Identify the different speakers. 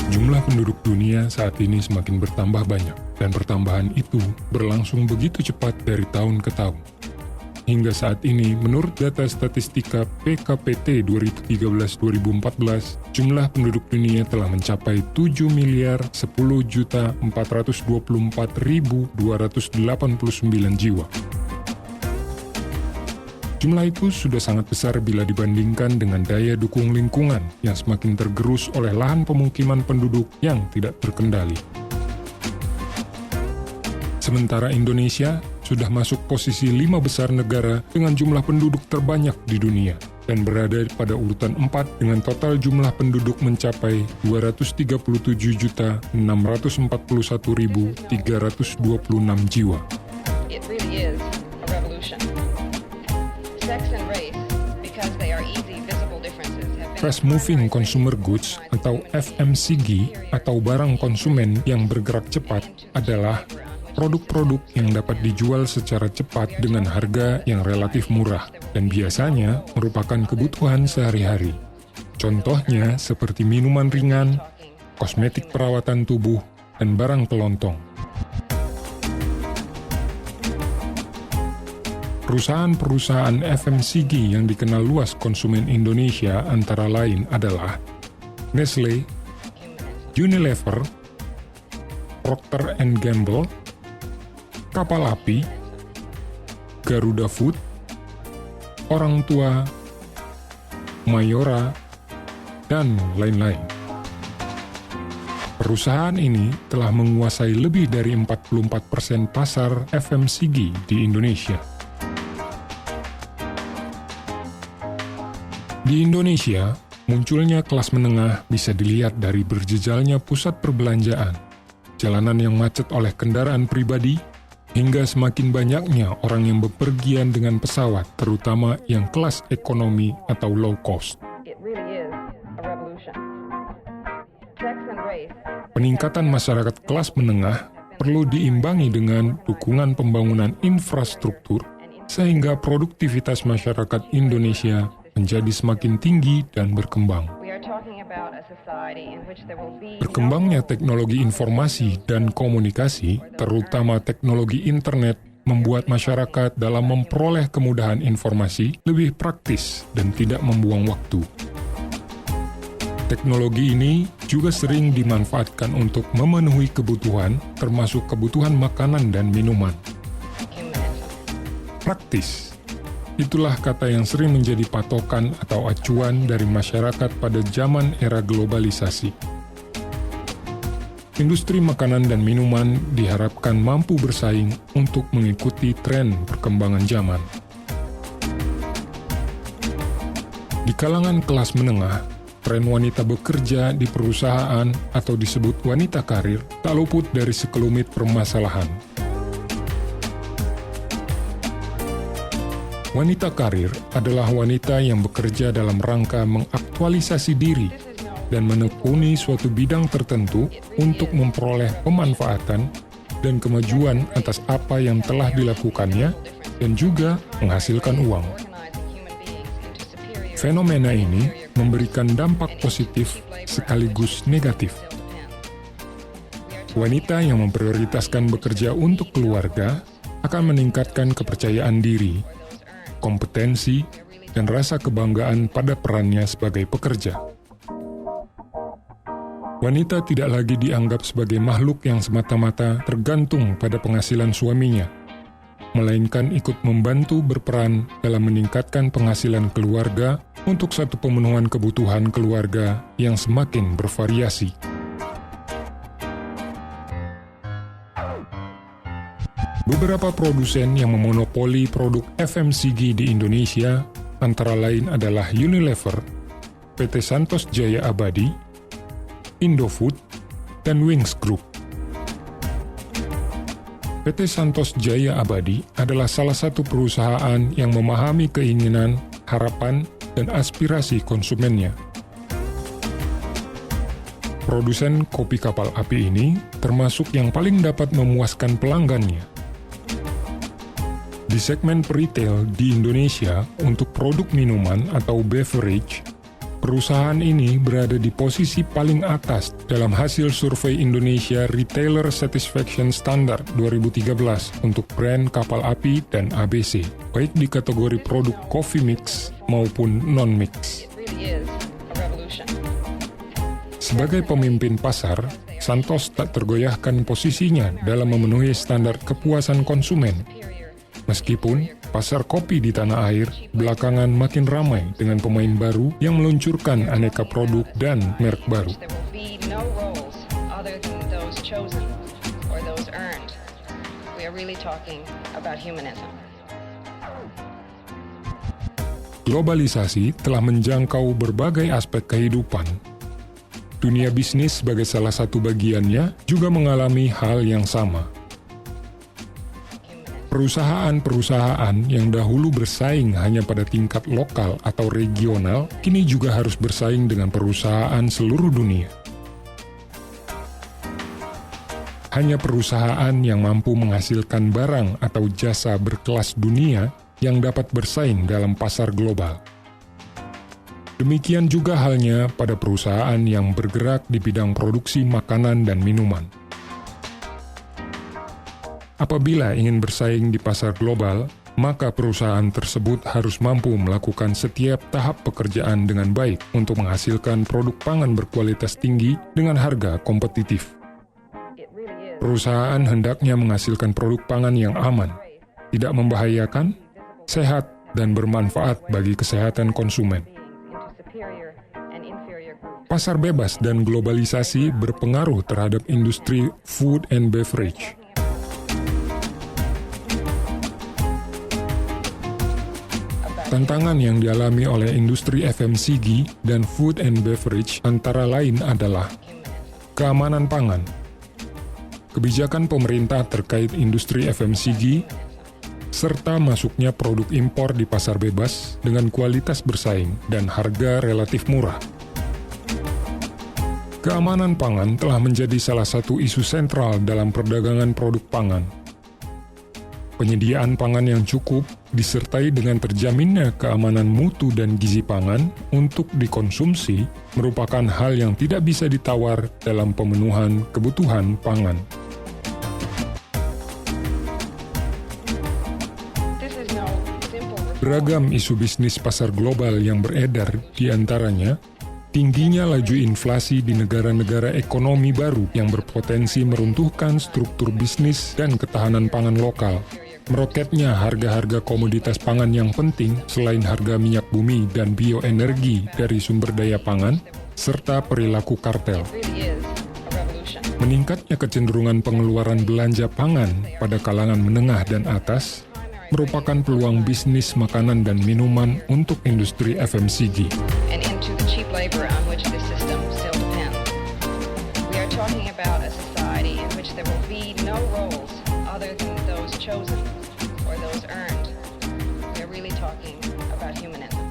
Speaker 1: Jumlah penduduk dunia saat ini semakin bertambah banyak, dan pertambahan itu berlangsung begitu cepat dari tahun ke tahun. Hingga saat ini, menurut data statistika PKPT 2013-2014, jumlah penduduk dunia telah mencapai 7.10.424.289 jiwa. Jumlah itu sudah sangat besar bila dibandingkan dengan daya dukung lingkungan yang semakin tergerus oleh lahan pemukiman penduduk yang tidak terkendali. Sementara Indonesia sudah masuk posisi 5 besar negara dengan jumlah penduduk terbanyak di dunia dan berada pada urutan 4 dengan total jumlah penduduk mencapai 237.641.326 jiwa.
Speaker 2: It really is a revolution. Sex and race, because they are easy, visible differences, have been
Speaker 1: Fast Moving Consumer Goods atau FMCG atau barang konsumen yang bergerak cepat adalah produk-produk yang dapat dijual secara cepat dengan harga yang relatif murah dan biasanya merupakan kebutuhan sehari-hari. Contohnya seperti minuman ringan, kosmetik perawatan tubuh, dan barang kelontong. Perusahaan-perusahaan FMCG yang dikenal luas konsumen Indonesia antara lain adalah Nestle, Unilever, Procter & Gamble, Kapal Api, Garuda Food, Orang Tua, Mayora, dan lain-lain. Perusahaan ini telah menguasai lebih dari 44% pasar FMCG di Indonesia. Di Indonesia, munculnya kelas menengah bisa dilihat dari berjejalnya pusat perbelanjaan, jalanan yang macet oleh kendaraan pribadi, hingga semakin banyaknya orang yang bepergian dengan pesawat, terutama yang kelas ekonomi atau low cost.
Speaker 2: It really is a revolution. Sex and race.
Speaker 1: Peningkatan masyarakat kelas menengah perlu diimbangi dengan dukungan pembangunan infrastruktur, sehingga produktivitas masyarakat Indonesia menjadi semakin tinggi dan berkembang.
Speaker 2: We are talking about a society in which there will be
Speaker 1: Berkembangnya teknologi informasi dan komunikasi, terutama teknologi internet, membuat masyarakat dalam memperoleh kemudahan informasi lebih praktis dan tidak membuang waktu. Teknologi ini juga sering dimanfaatkan untuk memenuhi kebutuhan, termasuk kebutuhan makanan dan minuman.
Speaker 2: humanism.
Speaker 1: Praktis. Itulah kata yang sering menjadi patokan atau acuan dari masyarakat pada zaman era globalisasi. Industri makanan dan minuman diharapkan mampu bersaing untuk mengikuti tren perkembangan zaman. Di kalangan kelas menengah, tren wanita bekerja di perusahaan atau disebut wanita karir tak luput dari sekelumit permasalahan. Wanita karir adalah wanita yang bekerja dalam rangka mengaktualisasi diri dan menekuni suatu bidang tertentu untuk memperoleh pemanfaatan dan kemajuan atas apa yang telah dilakukannya dan juga menghasilkan uang. Fenomena ini memberikan dampak positif sekaligus negatif. Wanita yang memprioritaskan bekerja untuk keluarga akan meningkatkan kepercayaan diri, kompetensi, dan rasa kebanggaan pada perannya sebagai pekerja. Wanita tidak lagi dianggap sebagai makhluk yang semata-mata tergantung pada penghasilan suaminya, melainkan ikut membantu berperan dalam meningkatkan penghasilan keluarga untuk satu pemenuhan kebutuhan keluarga yang semakin bervariasi. Beberapa produsen yang memonopoli produk FMCG di Indonesia antara lain adalah Unilever, PT Santos Jaya Abadi, Indofood, dan Wings Group. PT Santos Jaya Abadi adalah salah satu perusahaan yang memahami keinginan, harapan, dan aspirasi konsumennya. Produsen kopi Kapal Api ini termasuk yang paling dapat memuaskan pelanggannya. Di segmen retail di Indonesia untuk produk minuman atau beverage, Perusahaan ini berada di posisi paling atas dalam hasil survei Indonesia Retailer Satisfaction Standard 2013 untuk brand kapal api dan ABC, baik di kategori produk coffee mix maupun non-mix.
Speaker 2: It really is a revolution.
Speaker 1: Sebagai pemimpin pasar, Santos tak tergoyahkan posisinya dalam memenuhi standar kepuasan konsumen. Meskipun pasar kopi di tanah air belakangan makin ramai dengan pemain baru yang meluncurkan aneka produk dan merek baru.
Speaker 2: There will be no roles other than those chosen or those earned. We are really talking about humanism.
Speaker 1: Globalisasi telah menjangkau berbagai aspek kehidupan. Dunia bisnis sebagai salah satu bagiannya juga mengalami hal yang sama. Perusahaan-perusahaan yang dahulu bersaing hanya pada tingkat lokal atau regional, kini juga harus bersaing dengan perusahaan seluruh dunia. Hanya perusahaan yang mampu menghasilkan barang atau jasa berkelas dunia yang dapat bersaing dalam pasar global. Demikian juga halnya pada perusahaan yang bergerak di bidang produksi makanan dan minuman. Apabila ingin bersaing di pasar global, maka perusahaan tersebut harus mampu melakukan setiap tahap pekerjaan dengan baik untuk menghasilkan produk pangan berkualitas tinggi dengan harga kompetitif. Perusahaan hendaknya menghasilkan produk pangan yang aman, tidak membahayakan, sehat, dan bermanfaat bagi kesehatan konsumen. Pasar bebas dan globalisasi berpengaruh terhadap industri food and beverage. Tantangan yang dialami oleh industri FMCG dan food and beverage antara lain adalah keamanan pangan, kebijakan pemerintah terkait industri FMCG, serta masuknya produk impor di pasar bebas dengan kualitas bersaing dan harga relatif murah. Keamanan pangan telah menjadi salah satu isu sentral dalam perdagangan produk pangan. Penyediaan pangan yang cukup disertai dengan terjaminnya keamanan mutu dan gizi pangan untuk dikonsumsi merupakan hal yang tidak bisa ditawar dalam pemenuhan kebutuhan pangan. Beragam isu bisnis pasar global yang beredar, di antaranya tingginya laju inflasi di negara-negara ekonomi baru yang berpotensi meruntuhkan struktur bisnis dan ketahanan pangan lokal. Meroketnya harga-harga komoditas pangan yang penting selain harga minyak bumi dan bioenergi dari sumber daya pangan, serta perilaku kartel. Meningkatnya kecenderungan pengeluaran belanja pangan pada kalangan menengah dan atas merupakan peluang bisnis makanan dan minuman untuk industri FMCG.
Speaker 2: And into the cheap labor on which this system still depends. We are talking about a society in which there will be no roles other than those chosen or those earned. We are really talking about humanism.